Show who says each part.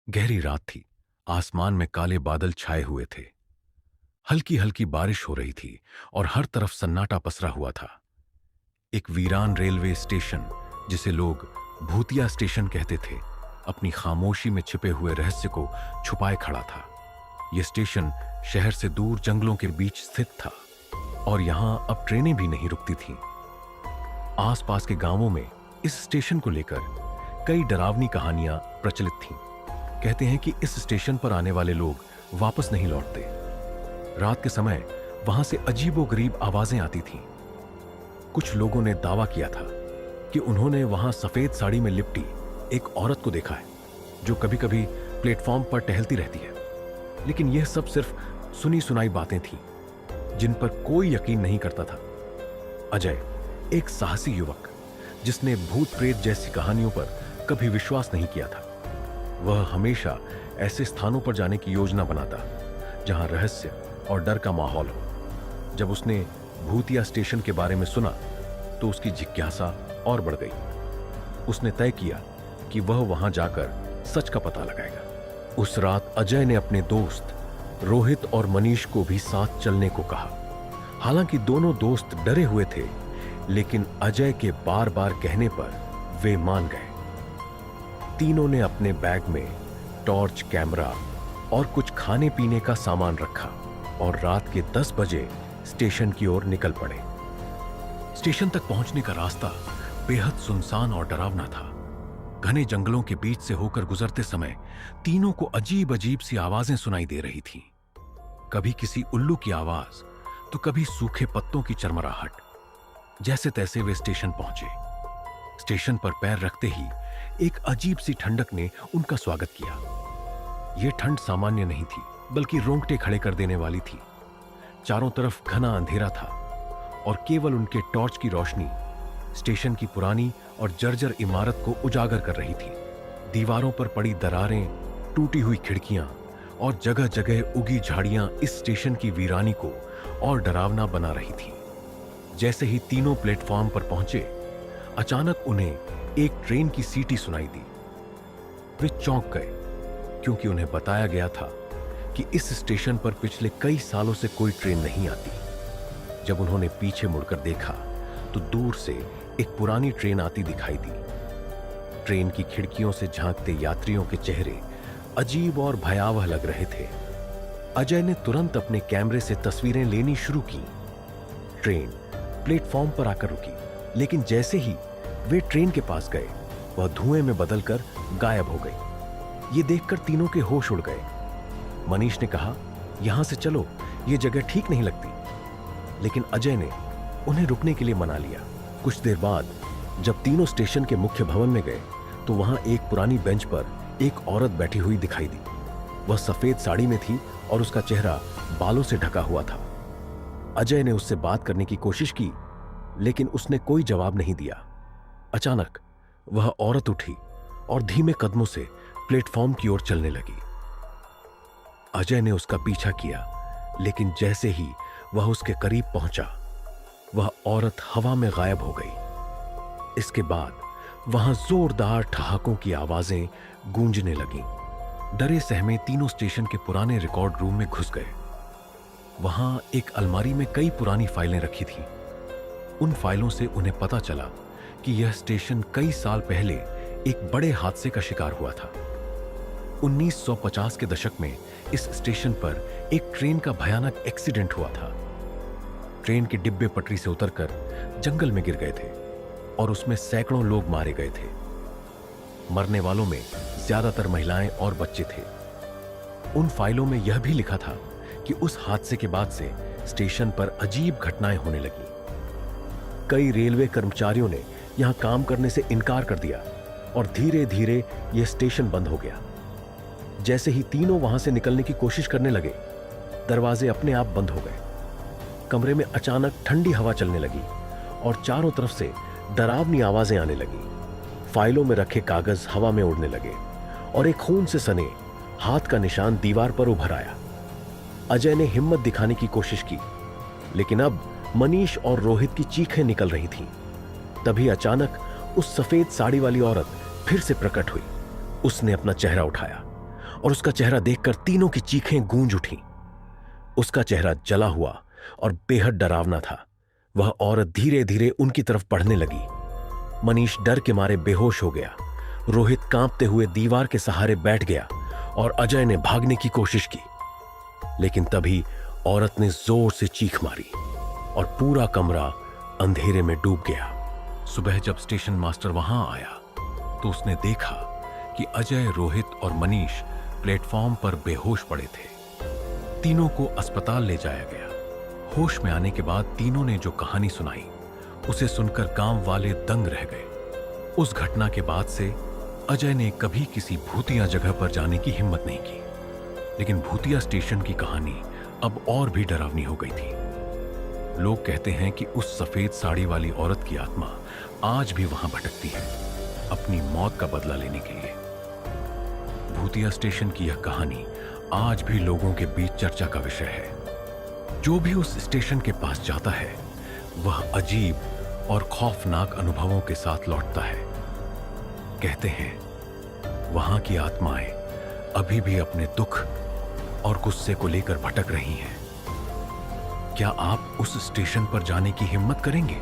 Speaker 1: गहरी रात थी। आसमान में काले बादल छाए हुए थे। हल्की हल्की बारिश हो रही थी और हर तरफ सन्नाटा पसरा हुआ था। एक वीरान रेलवे स्टेशन, जिसे लोग भूतिया स्टेशन कहते थे, अपनी खामोशी में छिपे हुए रहस्य को छुपाए खड़ा था। यह स्टेशन शहर से दूर जंगलों के बीच स्थित था और यहां अब ट्रेनें भी नहीं रुकती थीं। आसपास के गांवों में इस स्टेशन को लेकर कई डरावनी कहानियां प्रचलित थीं। कहते हैं कि इस स्टेशन पर आने वाले लोग वापस नहीं लौटते। रात के समय वहां से अजीबोगरीब आवाजें आती थीं। कुछ लोगों ने दावा किया था कि उन्होंने वहां सफेद साड़ी में लिपटी एक औरत को देखा है, जो कभी कभी प्लेटफॉर्म पर टहलती रहती है। लेकिन यह सब सिर्फ सुनी सुनाई बातें थीं, जिन पर कोई यकीन नहीं करता था। अजय, एक साहसी युवक जिसने भूत प्रेत जैसी कहानियों पर कभी विश्वास नहीं किया था, वह हमेशा ऐसे स्थानों पर जाने की योजना बनाता जहां रहस्य और डर का माहौल हो। जब उसने भूतिया स्टेशन के बारे में सुना तो उसकी जिज्ञासा और बढ़ गई। उसने तय किया कि वह वहां जाकर सच का पता लगाएगा। उस रात अजय ने अपने दोस्त रोहित और मनीष को भी साथ चलने को कहा। हालांकि दोनों दोस्त डरे हुए थे, लेकिन अजय के बार बार कहने पर वे मान गए। तीनों ने अपने बैग में टॉर्च, कैमरा और कुछ खाने पीने का सामान रखा और रात के 10 बजे स्टेशन की ओर निकल पड़े। स्टेशन तक पहुंचने का रास्ता बेहद सुनसान और डरावना था। घने जंगलों के बीच से होकर गुजरते समय तीनों को अजीब अजीब सी आवाजें सुनाई दे रही थीं। कभी किसी उल्लू की आवाज तो कभी सूखे पत्तों की चरमराहट। जैसे तैसे वे स्टेशन पहुंचे। स्टेशन पर पैर रखते ही एक अजीब सी ठंडक ने उनका स्वागत किया। यह ठंड सामान्य नहीं थी, बल्कि रोंगटे खड़े कर देने वाली थी। चारों तरफ घना अंधेरा था और केवल उनके टॉर्च की रोशनी स्टेशन की पुरानी और जर्जर इमारत को उजागर कर रही थी। दीवारों पर पड़ी दरारें, टूटी हुई खिड़कियां और जगह जगह उगी झाड़ियां इस स्टेशन की वीरानी को और डरावना बना रही थी। जैसे ही तीनों प्लेटफॉर्म पर पहुंचे, अचानक उन्हें एक ट्रेन की सीटी सुनाई दी। वे चौंक गए, क्योंकि उन्हें बताया गया था कि इस स्टेशन पर पिछले कई सालों से कोई ट्रेन नहीं आती। जब उन्होंने पीछे मुड़कर देखा तो दूर से एक पुरानी ट्रेन आती दिखाई दी। ट्रेन की खिड़कियों से झांकते यात्रियों के चेहरे अजीब और भयावह लग रहे थे। अजय ने तुरंत अपने कैमरे से तस्वीरें लेनी शुरू की। ट्रेन प्लेटफॉर्म पर आकर रुकी, लेकिन जैसे ही वे ट्रेन के पास गए, वह धुएं में बदलकर गायब हो गई। ये देखकर तीनों के होश उड़ गए। मनीष ने कहा, यहां से चलो, ये जगह ठीक नहीं लगती। लेकिन अजय ने उन्हें रुकने के लिए मना लिया। कुछ देर बाद जब तीनों स्टेशन के मुख्य भवन में गए तो वहां एक पुरानी बेंच पर एक औरत बैठी हुई दिखाई दी। वह सफेद साड़ी में थी और उसका चेहरा बालों से ढका हुआ था। अजय ने उससे बात करने की कोशिश की, लेकिन उसने कोई जवाब नहीं दिया। अचानक वह औरत उठी और धीमे कदमों से प्लेटफॉर्म की ओर चलने लगी। अजय ने उसका पीछा किया, लेकिन जैसे ही वह उसके करीब पहुंचा, वह औरत हवा में गायब हो गई। इसके बाद वहां जोरदार ठहाकों की आवाजें गूंजने लगीं। डरे सहमे तीनों स्टेशन के पुराने रिकॉर्ड रूम में घुस गए। वहां एक अलमारी में कई पुरानी फाइलें रखी थीं। उन फाइलों से उन्हें पता चला कि यह स्टेशन कई साल पहले एक बड़े हादसे का शिकार हुआ था। 1950 के दशक में इस स्टेशन पर एक ट्रेन का भयानक एक्सीडेंट हुआ था। ट्रेन के डिब्बे पटरी से उतरकर जंगल में गिर गए थे और उसमें सैकड़ों लोग मारे गए थे। मरने वालों में ज्यादातर महिलाएं और बच्चे थे। उन फाइलों में यह भी लिखा था कि उस हादसे के बाद से स्टेशन पर अजीब घटनाएं होने लगी। कई रेलवे कर्मचारियों ने यहां काम करने से इनकार कर दिया और धीरे धीरे यह स्टेशन बंद हो गया। जैसे ही तीनों वहां से निकलने की कोशिश करने लगे, दरवाजे अपने आप बंद हो गए। कमरे में अचानक ठंडी हवा चलने लगी और चारों तरफ से डरावनी आवाजें आने लगी। फाइलों में रखे कागज हवा में उड़ने लगे और एक खून से सने हाथ का निशान दीवार पर उभर आया। अजय ने हिम्मत दिखाने की कोशिश की, लेकिन अब मनीष और रोहित की चीखें निकल रही थीं। तभी अचानक उस सफेद साड़ी वाली औरत फिर से प्रकट हुई। उसने अपना चेहरा उठाया और उसका चेहरा देखकर तीनों की चीखें गूंज उठीं। उसका चेहरा जला हुआ और बेहद डरावना था। वह औरत धीरे धीरे उनकी तरफ बढ़ने लगी। मनीष डर के मारे बेहोश हो गया। रोहित कांपते हुए दीवार के सहारे बैठ गया और अजय ने भागने की कोशिश की, लेकिन तभी औरत ने जोर से चीख मारी और पूरा कमरा अंधेरे में डूब गया। सुबह जब स्टेशन मास्टर वहां आया तो उसने देखा कि अजय, रोहित और मनीष प्लेटफॉर्म पर बेहोश पड़े थे। तीनों को अस्पताल ले जाया गया। होश में आने के बाद तीनों ने जो कहानी सुनाई उसे सुनकर गांव वाले दंग रह गए। उस घटना के बाद से अजय ने कभी किसी भूतिया जगह पर जाने की हिम्मत नहीं की, लेकिन भूतिया स्टेशन की कहानी अब और भी डरावनी हो गई थी। लोग कहते हैं कि उस सफेद साड़ी वाली औरत की आत्मा आज भी वहां भटकती है, अपनी मौत का बदला लेने के लिए। भूतिया स्टेशन की यह कहानी आज भी लोगों के बीच चर्चा का विषय है। जो भी उस स्टेशन के पास जाता है वह अजीब और खौफनाक अनुभवों के साथ लौटता है। कहते हैं वहां की आत्माएं अभी भी अपने दुख और गुस्से को लेकर भटक रही हैं। क्या आप उस स्टेशन पर जाने की हिम्मत करेंगे?